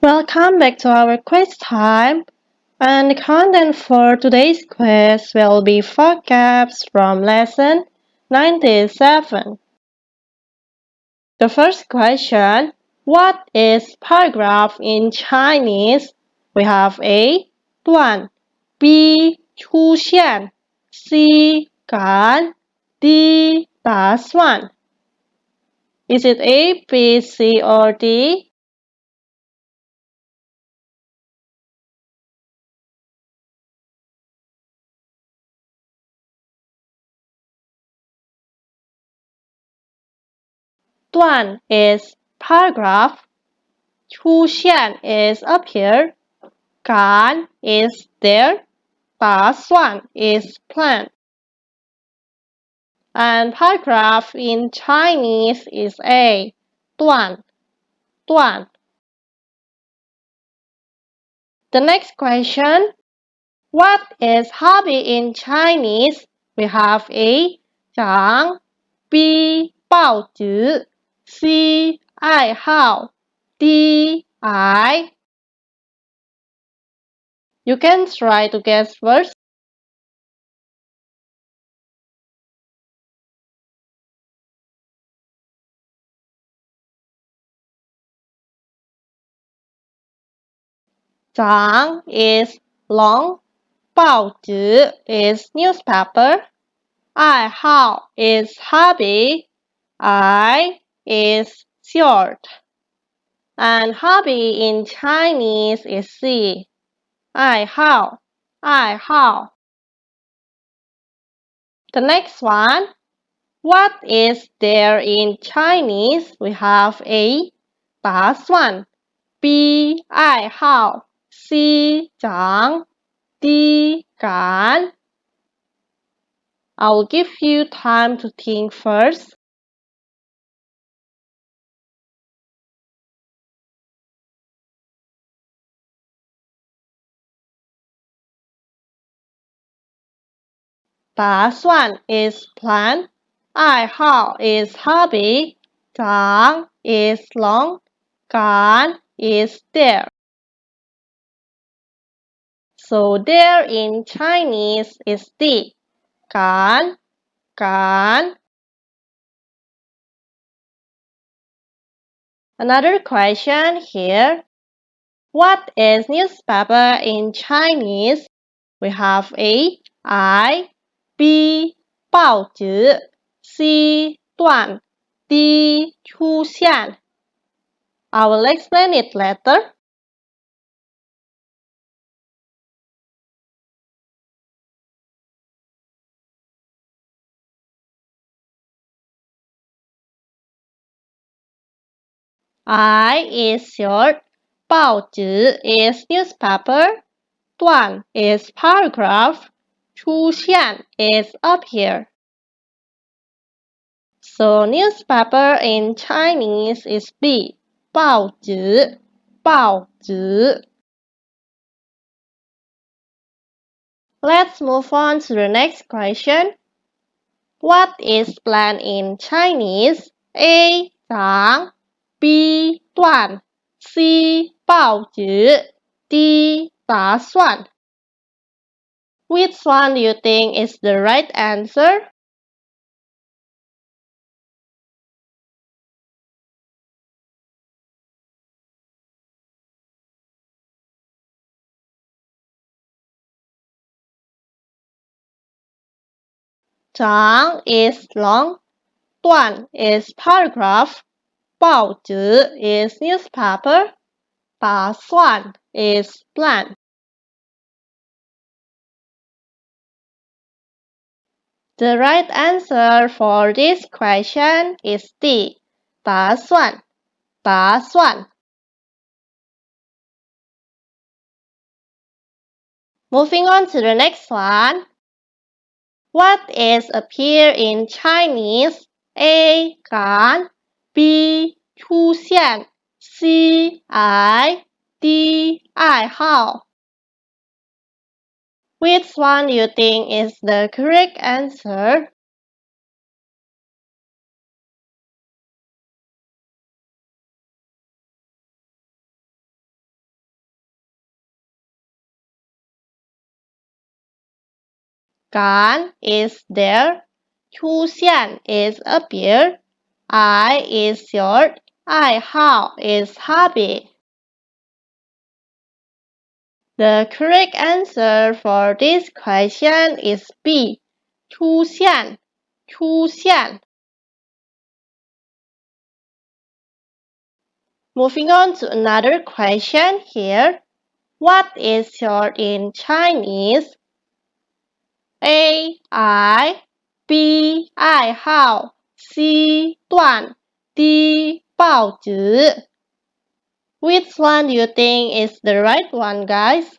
Welcome back to our quiz time. And the content for today's quiz will be vocabs from lesson 97. The first question, what is paragraph in Chinese? We have A, 段, B, 出现, C, 感, D, 打算. Is it A, B, C, or D? Duan is paragraph, 出现 is appear, 赶 is there, 打算 is plan. And paragraph in Chinese is A, 段, 段. The next question, what is hobby in Chinese? We have A, 长, B, 报纸, C, 爱好, D, I. You can try to guess first. 长 is long, 报纸 is newspaper, 爱好 is hobby, I is short. And hobby in Chinese is C, 爱好, 爱好. The next one, what is there in Chinese? We have A, 打算, B, 爱好, C, 长, D, 感. I'll give you time to think first. 打算 is plan, 爱好 is hobby, 长 is long, 感 is there. So there in Chinese is D, 感, 感. Another question here. What is newspaper in Chinese? We have A, I, B, 报纸, C, 段, D, 出现. I will explain it later. I is short, 报纸 is newspaper, 段 is paragraph, 出现 is appear. So newspaper in Chinese is B, 报纸,报纸. Let's move on to the next question. What is plan in Chinese? A, 长, B, 段, C, 报纸, D, 打算. Which one do you think is the right answer? Zhang is long, 段 is paragraph, 报纸 is newspaper, 打算 is plan. The right answer for this question is D, 打算,打算. Moving on to the next one. What is appear in Chinese? A, 赶, B, 出现, C, I, D, 爱好. Which one do you think is the correct answer? Gan is there. Chuxian is appear. I is short. I how is happy. The correct answer for this question is B. 出现. Moving on to another question here. What is short in Chinese? A. I. B. I how. C. 段. D. 报纸. Which one do you think is the right one, guys?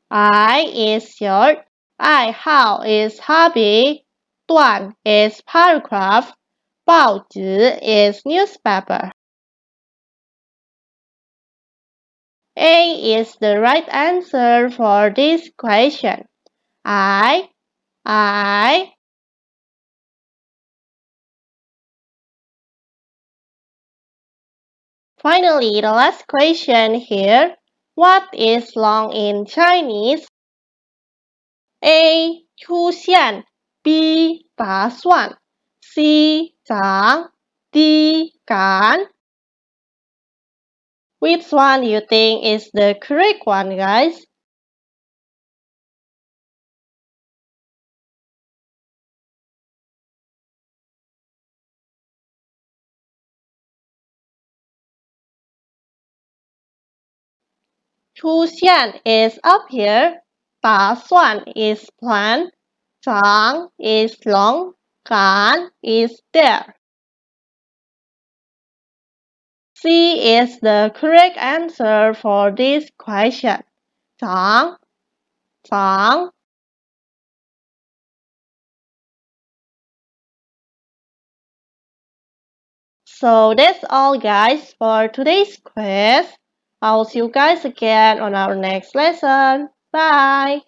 I is short. I how is hobby. 段 is paragraph. 报纸 is newspaper. A is the right answer for this question. I. Finally, the last question here. What is long in Chinese? A. 出现 B. 打算 C. 长 D. 赶 Which one do you think is the correct one, guys? Chuxian is up here. 打算 is plan. 长 is long. 赶 is there. C is the correct answer for this question. 长. So that's all, guys, for today's quiz. I'll see you guys again on our next lesson. Bye!